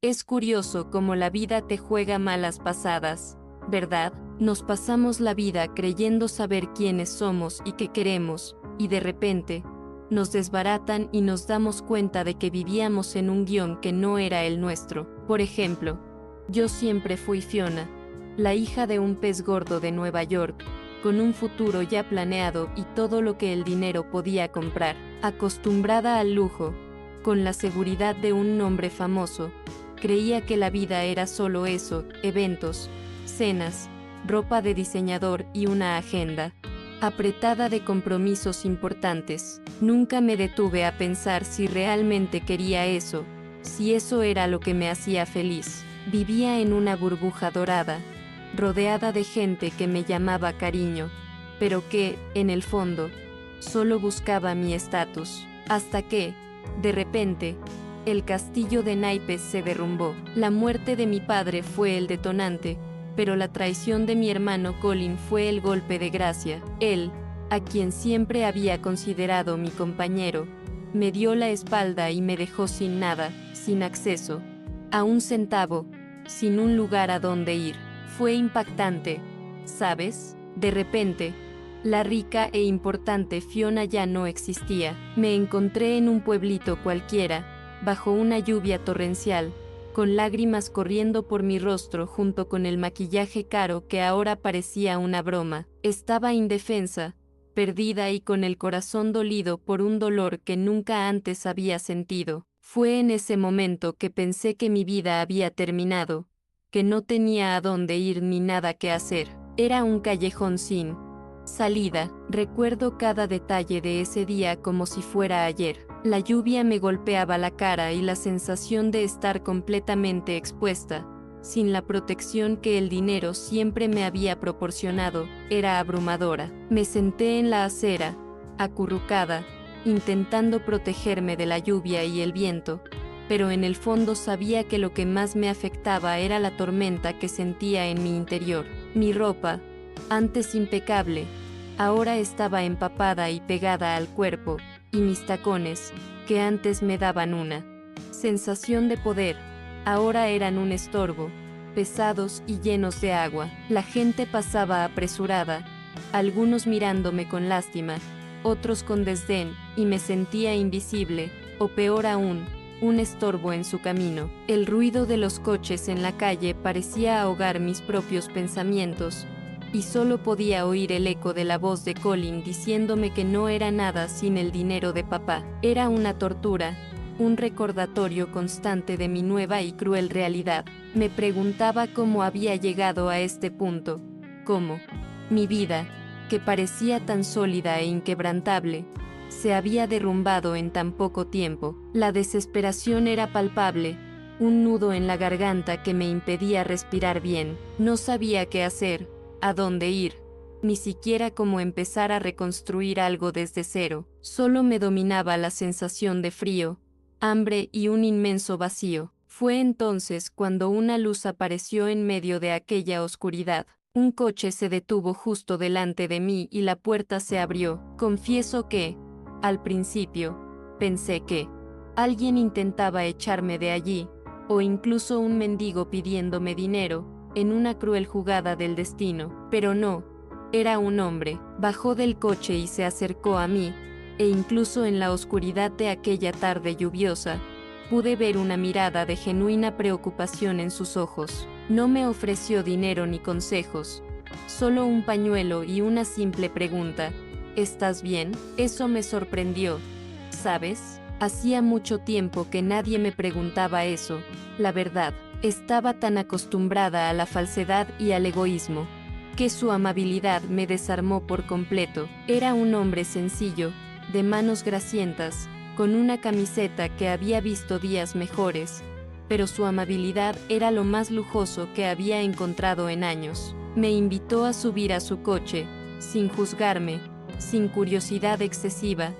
Es curioso cómo la vida te juega malas pasadas, ¿verdad? Nos pasamos la vida creyendo saber quiénes somos y qué queremos, y de repente, nos desbaratan y nos damos cuenta de que vivíamos en un guión que no era el nuestro. Por ejemplo, yo siempre fui Fiona, la hija de un pez gordo de Nueva York, con un futuro ya planeado y todo lo que el dinero podía comprar, acostumbrada al lujo, con la seguridad de un nombre famoso. Creía que la vida era solo eso, eventos, cenas, ropa de diseñador y una agenda apretada de compromisos importantes. Nunca me detuve a pensar si realmente quería eso, si eso era lo que me hacía feliz. Vivía en una burbuja dorada, rodeada de gente que me llamaba cariño, pero que, en el fondo, solo buscaba mi estatus. Hasta que, de repente, el castillo de naipes se derrumbó. La muerte de mi padre fue el detonante, pero la traición de mi hermano Colin fue el golpe de gracia. Él, a quien siempre había considerado mi compañero, me dio la espalda y me dejó sin nada, sin acceso a un centavo, sin un lugar a donde ir. Fue impactante, ¿sabes? De repente, la rica e importante Fiona ya no existía. Me encontré en un pueblito cualquiera, bajo una lluvia torrencial, con lágrimas corriendo por mi rostro junto con el maquillaje caro que ahora parecía una broma. Estaba indefensa, perdida y con el corazón dolido por un dolor que nunca antes había sentido. Fue en ese momento que pensé que mi vida había terminado, que no tenía a dónde ir ni nada que hacer. Era un callejón sin salida. Recuerdo cada detalle de ese día como si fuera ayer. La lluvia me golpeaba la cara y la sensación de estar completamente expuesta, sin la protección que el dinero siempre me había proporcionado, era abrumadora. Me senté en la acera, acurrucada, intentando protegerme de la lluvia y el viento, pero en el fondo sabía que lo que más me afectaba era la tormenta que sentía en mi interior. Mi ropa, antes impecable, ahora estaba empapada y pegada al cuerpo, y mis tacones, que antes me daban una sensación de poder, ahora eran un estorbo, pesados y llenos de agua. La gente pasaba apresurada, algunos mirándome con lástima, otros con desdén, y me sentía invisible, o peor aún, un estorbo en su camino. El ruido de los coches en la calle parecía ahogar mis propios pensamientos, y solo podía oír el eco de la voz de Colin diciéndome que no era nada sin el dinero de papá. Era una tortura, un recordatorio constante de mi nueva y cruel realidad. Me preguntaba cómo había llegado a este punto, cómo mi vida, que parecía tan sólida e inquebrantable, se había derrumbado en tan poco tiempo. La desesperación era palpable, un nudo en la garganta que me impedía respirar bien. No sabía qué hacer, a dónde ir, ni siquiera cómo empezar a reconstruir algo desde cero. Solo me dominaba la sensación de frío, hambre y un inmenso vacío. Fue entonces cuando una luz apareció en medio de aquella oscuridad. Un coche se detuvo justo delante de mí y la puerta se abrió. Confieso que, al principio, pensé que alguien intentaba echarme de allí, o incluso un mendigo pidiéndome dinero, en una cruel jugada del destino, pero no, era un hombre. Bajó del coche y se acercó a mí, e incluso en la oscuridad de aquella tarde lluviosa, pude ver una mirada de genuina preocupación en sus ojos. No me ofreció dinero ni consejos, solo un pañuelo y una simple pregunta: ¿estás bien? Eso me sorprendió, ¿sabes? Hacía mucho tiempo que nadie me preguntaba eso, la verdad. Estaba tan acostumbrada a la falsedad y al egoísmo, que su amabilidad me desarmó por completo. Era un hombre sencillo, de manos grasientas, con una camiseta que había visto días mejores, pero su amabilidad era lo más lujoso que había encontrado en años. Me invitó a subir a su coche, sin juzgarme, sin curiosidad excesiva,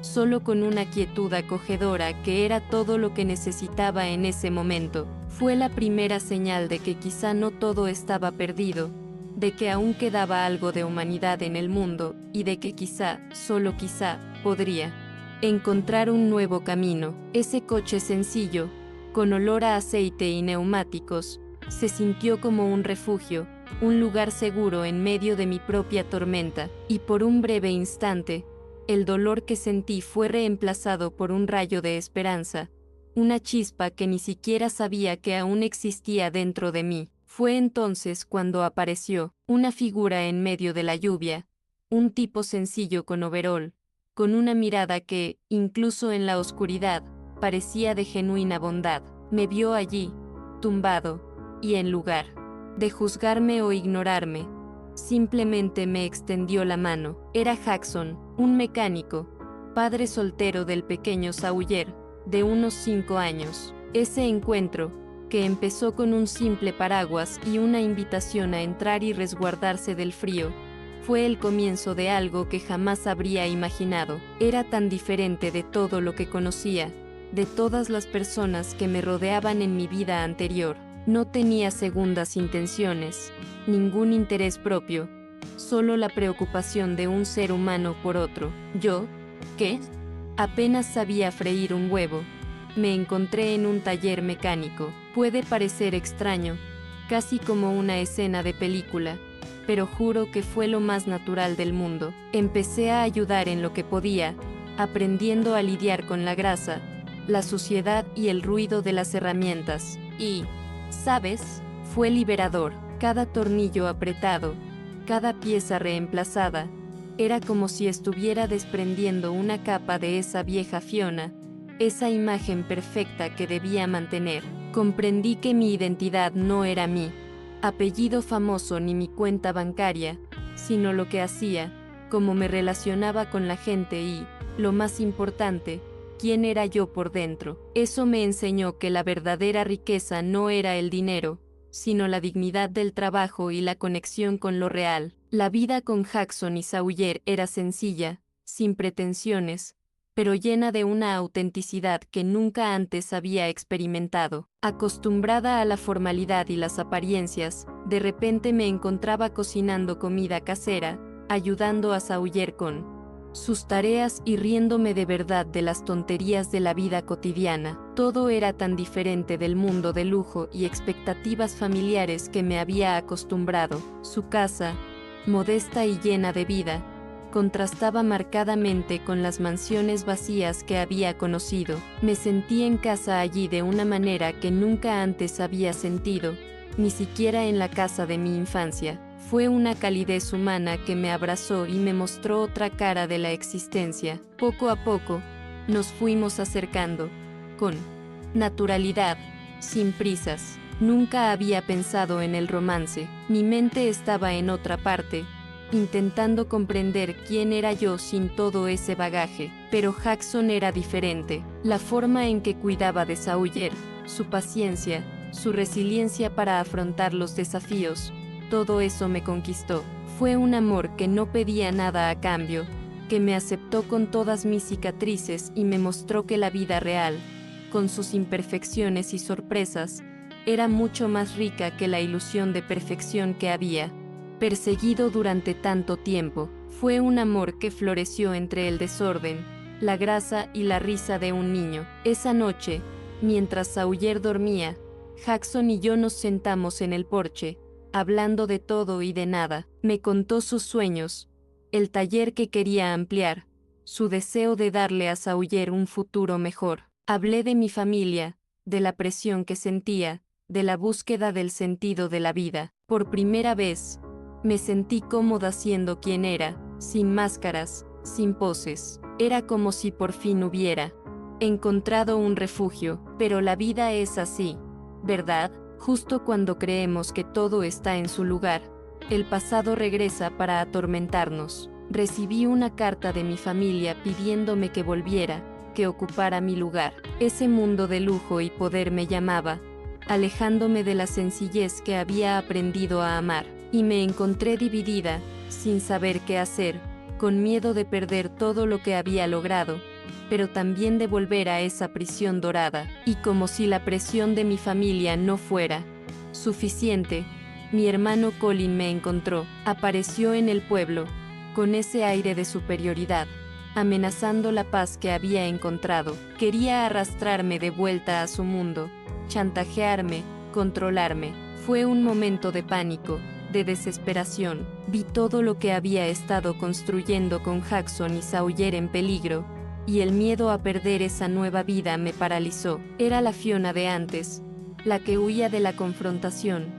solo con una quietud acogedora que era todo lo que necesitaba en ese momento. Fue la primera señal de que quizá no todo estaba perdido, de que aún quedaba algo de humanidad en el mundo, y de que quizá, solo quizá, podría encontrar un nuevo camino. Ese coche sencillo, con olor a aceite y neumáticos, se sintió como un refugio, un lugar seguro en medio de mi propia tormenta, y por un breve instante, el dolor que sentí fue reemplazado por un rayo de esperanza, una chispa que ni siquiera sabía que aún existía dentro de mí. Fue entonces cuando apareció una figura en medio de la lluvia, un tipo sencillo con overol, con una mirada que, incluso en la oscuridad, parecía de genuina bondad. Me vio allí, tumbado, y en lugar de juzgarme o ignorarme, simplemente me extendió la mano. Era Jackson, un mecánico, padre soltero del pequeño Sawyer, de unos 5 años. Ese encuentro, que empezó con un simple paraguas y una invitación a entrar y resguardarse del frío, fue el comienzo de algo que jamás habría imaginado. Era tan diferente de todo lo que conocía, de todas las personas que me rodeaban en mi vida anterior. No tenía segundas intenciones, ningún interés propio, solo la preocupación de un ser humano por otro. Yo, ¿qué? Apenas sabía freír un huevo. Me encontré en un taller mecánico. Puede parecer extraño, casi como una escena de película, pero juro que fue lo más natural del mundo. Empecé a ayudar en lo que podía, aprendiendo a lidiar con la grasa, la suciedad y el ruido de las herramientas. Y, ¿sabes? Fue liberador. Cada tornillo apretado, cada pieza reemplazada, era como si estuviera desprendiendo una capa de esa vieja Fiona, esa imagen perfecta que debía mantener. Comprendí que mi identidad no era mi apellido famoso ni mi cuenta bancaria, sino lo que hacía, cómo me relacionaba con la gente y, lo más importante, quién era yo por dentro. Eso me enseñó que la verdadera riqueza no era el dinero, sino la dignidad del trabajo y la conexión con lo real. La vida con Jackson y Sawyer era sencilla, sin pretensiones, pero llena de una autenticidad que nunca antes había experimentado. Acostumbrada a la formalidad y las apariencias, de repente me encontraba cocinando comida casera, ayudando a Sawyer con sus tareas y riéndome de verdad de las tonterías de la vida cotidiana. Todo era tan diferente del mundo de lujo y expectativas familiares que me había acostumbrado. Su casa, modesta y llena de vida, contrastaba marcadamente con las mansiones vacías que había conocido. Me sentí en casa allí de una manera que nunca antes había sentido, ni siquiera en la casa de mi infancia. Fue una calidez humana que me abrazó y me mostró otra cara de la existencia. Poco a poco, nos fuimos acercando, con naturalidad, sin prisas. Nunca había pensado en el romance. Mi mente estaba en otra parte, intentando comprender quién era yo sin todo ese bagaje. Pero Jackson era diferente. La forma en que cuidaba de Sawyer, su paciencia, su resiliencia para afrontar los desafíos, todo eso me conquistó. Fue un amor que no pedía nada a cambio, que me aceptó con todas mis cicatrices y me mostró que la vida real, con sus imperfecciones y sorpresas, era mucho más rica que la ilusión de perfección que había perseguido durante tanto tiempo. Fue un amor que floreció entre el desorden, la grasa y la risa de un niño. Esa noche, mientras Sawyer dormía, Jackson y yo nos sentamos en el porche, hablando de todo y de nada. Me contó sus sueños, el taller que quería ampliar, su deseo de darle a Sawyer un futuro mejor. Hablé de mi familia, de la presión que sentía, de la búsqueda del sentido de la vida. Por primera vez, me sentí cómoda siendo quien era, sin máscaras, sin poses. Era como si por fin hubiera encontrado un refugio. Pero la vida es así, ¿verdad? Justo cuando creemos que todo está en su lugar, el pasado regresa para atormentarnos. Recibí una carta de mi familia pidiéndome que volviera, que ocupara mi lugar. Ese mundo de lujo y poder me llamaba, alejándome de la sencillez que había aprendido a amar. Y me encontré dividida, sin saber qué hacer, con miedo de perder todo lo que había logrado, pero también de volver a esa prisión dorada. Y como si la presión de mi familia no fuera suficiente, mi hermano Colin me encontró. Apareció en el pueblo, con ese aire de superioridad, amenazando la paz que había encontrado. Quería arrastrarme de vuelta a su mundo, chantajearme, controlarme. Fue un momento de pánico, de desesperación. Vi todo lo que había estado construyendo con Jackson y Sawyer en peligro, y el miedo a perder esa nueva vida me paralizó. Era la Fiona de antes, la que huía de la confrontación,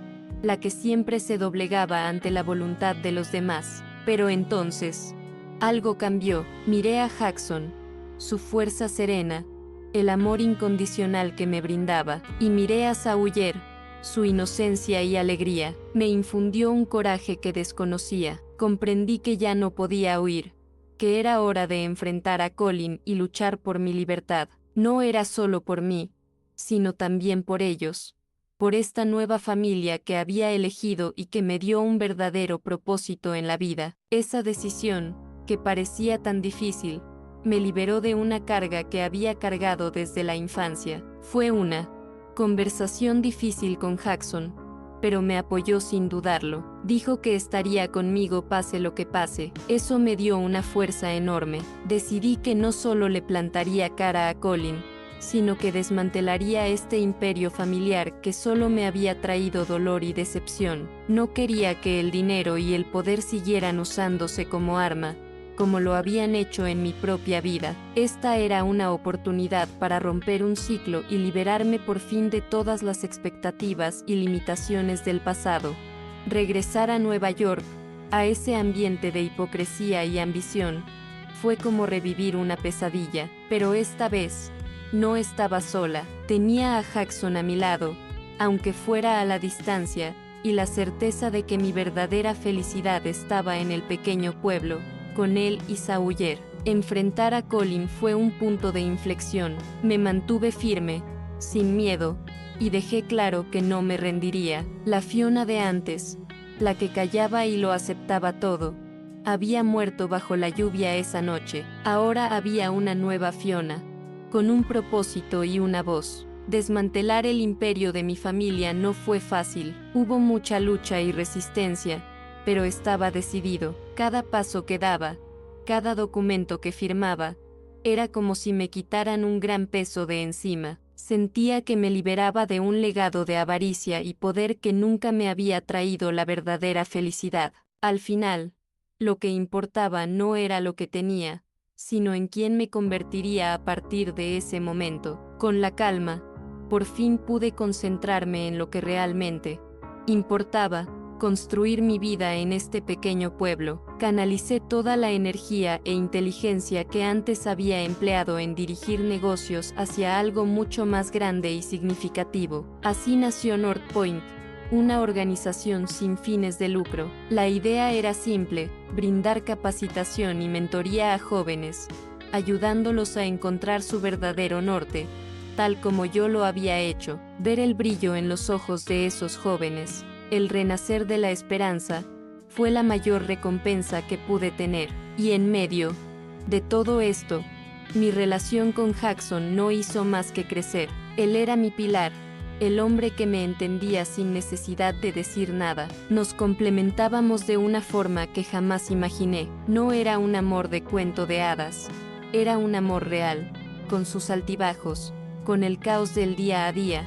la que siempre se doblegaba ante la voluntad de los demás. Pero entonces, algo cambió. Miré a Jackson, su fuerza serena, el amor incondicional que me brindaba, y miré a Sawyer, su inocencia y alegría. Me infundió un coraje que desconocía. Comprendí que ya no podía huir, que era hora de enfrentar a Colin y luchar por mi libertad. No era solo por mí, sino también por ellos, por esta nueva familia que había elegido y que me dio un verdadero propósito en la vida. Esa decisión, que parecía tan difícil, me liberó de una carga que había cargado desde la infancia. Fue una conversación difícil con Jackson, pero me apoyó sin dudarlo. Dijo que estaría conmigo pase lo que pase. Eso me dio una fuerza enorme. Decidí que no solo le plantaría cara a Colin, sino que desmantelaría este imperio familiar que solo me había traído dolor y decepción. No quería que el dinero y el poder siguieran usándose como arma, como lo habían hecho en mi propia vida. Esta era una oportunidad para romper un ciclo y liberarme por fin de todas las expectativas y limitaciones del pasado. Regresar a Nueva York, a ese ambiente de hipocresía y ambición, fue como revivir una pesadilla. Pero esta vez, no estaba sola. Tenía a Jackson a mi lado, aunque fuera a la distancia, y la certeza de que mi verdadera felicidad estaba en el pequeño pueblo, con él y Sawyer. Enfrentar a Colin fue un punto de inflexión. Me mantuve firme, sin miedo, y dejé claro que no me rendiría. La Fiona de antes, la que callaba y lo aceptaba todo, había muerto bajo la lluvia esa noche. Ahora había una nueva Fiona, con un propósito y una voz. Desmantelar el imperio de mi familia no fue fácil. Hubo mucha lucha y resistencia, pero estaba decidido. Cada paso que daba, cada documento que firmaba, era como si me quitaran un gran peso de encima. Sentía que me liberaba de un legado de avaricia y poder que nunca me había traído la verdadera felicidad. Al final, lo que importaba no era lo que tenía, sino en quién me convertiría a partir de ese momento. Con la calma, por fin pude concentrarme en lo que realmente importaba: construir mi vida en este pequeño pueblo. Canalicé toda la energía e inteligencia que antes había empleado en dirigir negocios hacia algo mucho más grande y significativo. Así nació North Point, una organización sin fines de lucro. La idea era simple: brindar capacitación y mentoría a jóvenes, ayudándolos a encontrar su verdadero norte, tal como yo lo había hecho. Ver el brillo en los ojos de esos jóvenes, el renacer de la esperanza, fue la mayor recompensa que pude tener. Y en medio de todo esto, mi relación con Jackson no hizo más que crecer. Él era mi pilar, el hombre que me entendía sin necesidad de decir nada. Nos complementábamos de una forma que jamás imaginé. No era un amor de cuento de hadas, era un amor real, con sus altibajos, con el caos del día a día,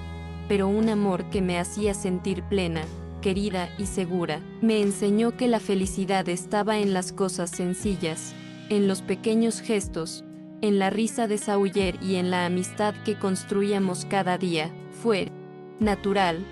pero un amor que me hacía sentir plena, querida y segura. Me enseñó que la felicidad estaba en las cosas sencillas, en los pequeños gestos, en la risa de Sawyer y en la amistad que construíamos cada día. Fue natural.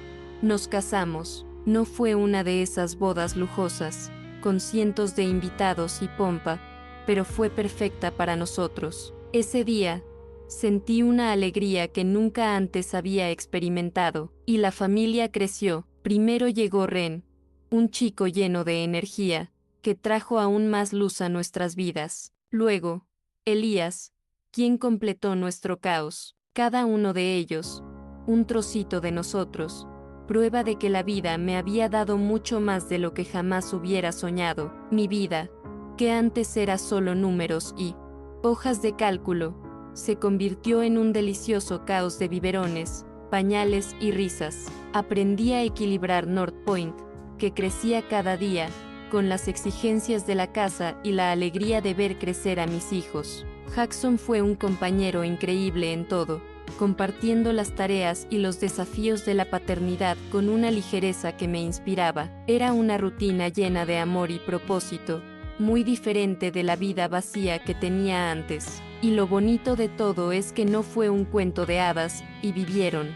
Nos casamos. No fue una de esas bodas lujosas, con cientos de invitados y pompa, pero fue perfecta para nosotros. Ese día, sentí una alegría que nunca antes había experimentado, y la familia creció. Primero llegó Ren, un chico lleno de energía, que trajo aún más luz a nuestras vidas. Luego, Elías, quien completó nuestro caos. Cada uno de ellos, un trocito de nosotros, prueba de que la vida me había dado mucho más de lo que jamás hubiera soñado. Mi vida, que antes era solo números y hojas de cálculo, se convirtió en un delicioso caos de biberones, pañales y risas. Aprendí a equilibrar North Point, que crecía cada día, con las exigencias de la casa y la alegría de ver crecer a mis hijos. Jackson fue un compañero increíble en todo. compartiendo las tareas y los desafíos de la paternidad con una ligereza que me inspiraba. Era una rutina llena de amor y propósito, muy diferente de la vida vacía que tenía antes. Y lo bonito de todo es que no fue un cuento de hadas, y vivieron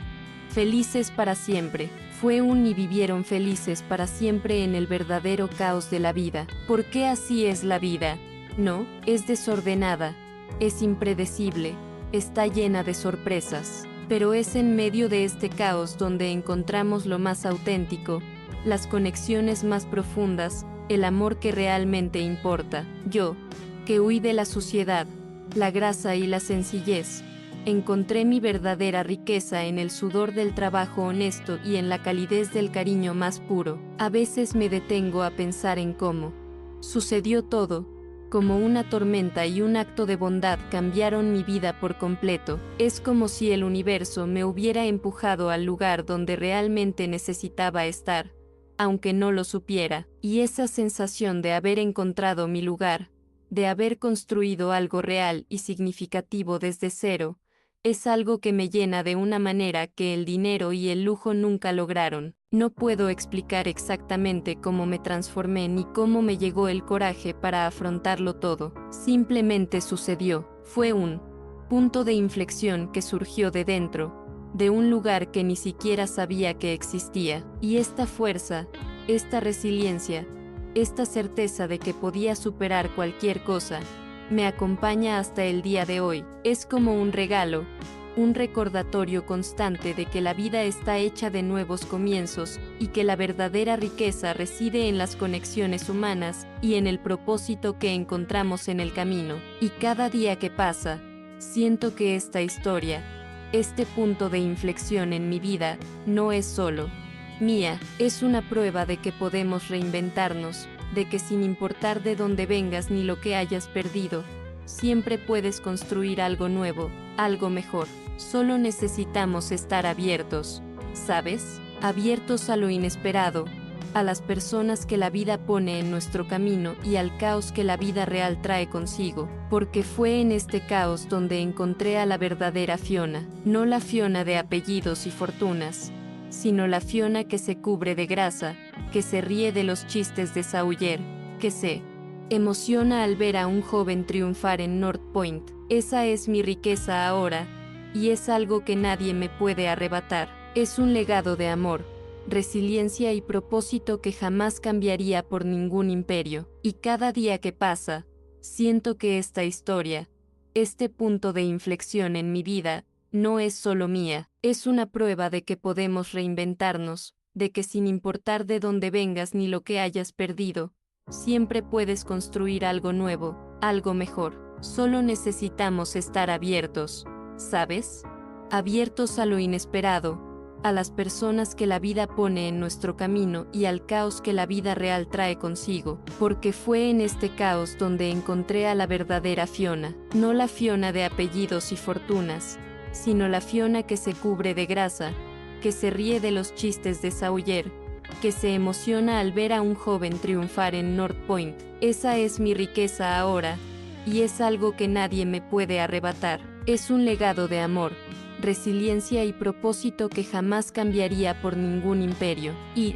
felices para siempre. Fue un y vivieron felices para siempre en el verdadero caos de la vida. ¿Por qué así es la vida? No, es desordenada, es impredecible, está llena de sorpresas. Pero es en medio de este caos donde encontramos lo más auténtico, las conexiones más profundas, el amor que realmente importa. Yo, que huí de la suciedad, la grasa y la sencillez, encontré mi verdadera riqueza en el sudor del trabajo honesto y en la calidez del cariño más puro. A veces me detengo a pensar en cómo sucedió todo, como una tormenta y un acto de bondad cambiaron mi vida por completo. Es como si el universo me hubiera empujado al lugar donde realmente necesitaba estar, aunque no lo supiera. Y esa sensación de haber encontrado mi lugar, de haber construido algo real y significativo desde cero, es algo que me llena de una manera que el dinero y el lujo nunca lograron. No puedo explicar exactamente cómo me transformé ni cómo me llegó el coraje para afrontarlo todo. Simplemente sucedió. Fue un punto de inflexión que surgió de dentro, de un lugar que ni siquiera sabía que existía. Y esta fuerza, esta resiliencia, esta certeza de que podía superar cualquier cosa, me acompaña hasta el día de hoy. Es como un regalo, un recordatorio constante de que la vida está hecha de nuevos comienzos y que la verdadera riqueza reside en las conexiones humanas y en el propósito que encontramos en el camino. Y cada día que pasa, siento que esta historia, este punto de inflexión en mi vida, no es solo mía, es una prueba de que podemos reinventarnos, de que sin importar de dónde vengas ni lo que hayas perdido, siempre puedes construir algo nuevo, algo mejor. Solo necesitamos estar abiertos, ¿sabes? Abiertos a lo inesperado, a las personas que la vida pone en nuestro camino y al caos que la vida real trae consigo, porque fue en este caos donde encontré a la verdadera Fiona, no la Fiona de apellidos y fortunas, sino la Fiona que se cubre de grasa, que se ríe de los chistes de Sawyer, que se emociona al ver a un joven triunfar en North Point. Esa es mi riqueza ahora, y es algo que nadie me puede arrebatar. Es un legado de amor, resiliencia y propósito que jamás cambiaría por ningún imperio. Y cada día que pasa, siento que esta historia, este punto de inflexión en mi vida, no es solo mía, es una prueba de que podemos reinventarnos, de que sin importar de dónde vengas ni lo que hayas perdido, siempre puedes construir algo nuevo, algo mejor. Solo necesitamos estar abiertos, ¿sabes? Abiertos a lo inesperado, a las personas que la vida pone en nuestro camino y al caos que la vida real trae consigo, porque fue en este caos donde encontré a la verdadera Fiona, no la Fiona de apellidos y fortunas, sino la Fiona que se cubre de grasa, que se ríe de los chistes de Sawyer, que se emociona al ver a un joven triunfar en North Point. Esa es mi riqueza ahora, y es algo que nadie me puede arrebatar. Es un legado de amor, resiliencia y propósito que jamás cambiaría por ningún imperio. Y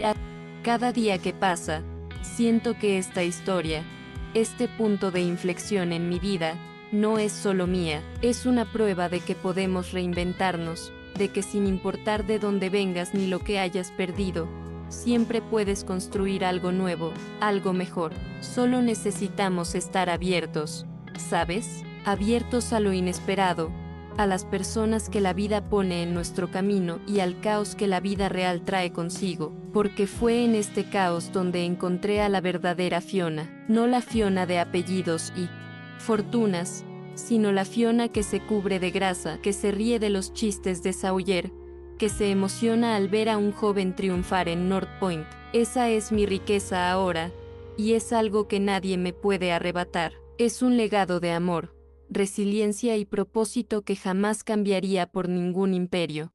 cada día que pasa, siento que esta historia, este punto de inflexión en mi vida, no es solo mía, es una prueba de que podemos reinventarnos, de que sin importar de dónde vengas ni lo que hayas perdido, siempre puedes construir algo nuevo, algo mejor. Solo necesitamos estar abiertos, ¿sabes? Abiertos a lo inesperado, a las personas que la vida pone en nuestro camino y al caos que la vida real trae consigo, porque fue en este caos donde encontré a la verdadera Fiona, no la Fiona de apellidos y fortunas, sino la Fiona que se cubre de grasa, que se ríe de los chistes de Sawyer, que se emociona al ver a un joven triunfar en North Point. Esa es mi riqueza ahora, y es algo que nadie me puede arrebatar. Es un legado de amor, resiliencia y propósito que jamás cambiaría por ningún imperio.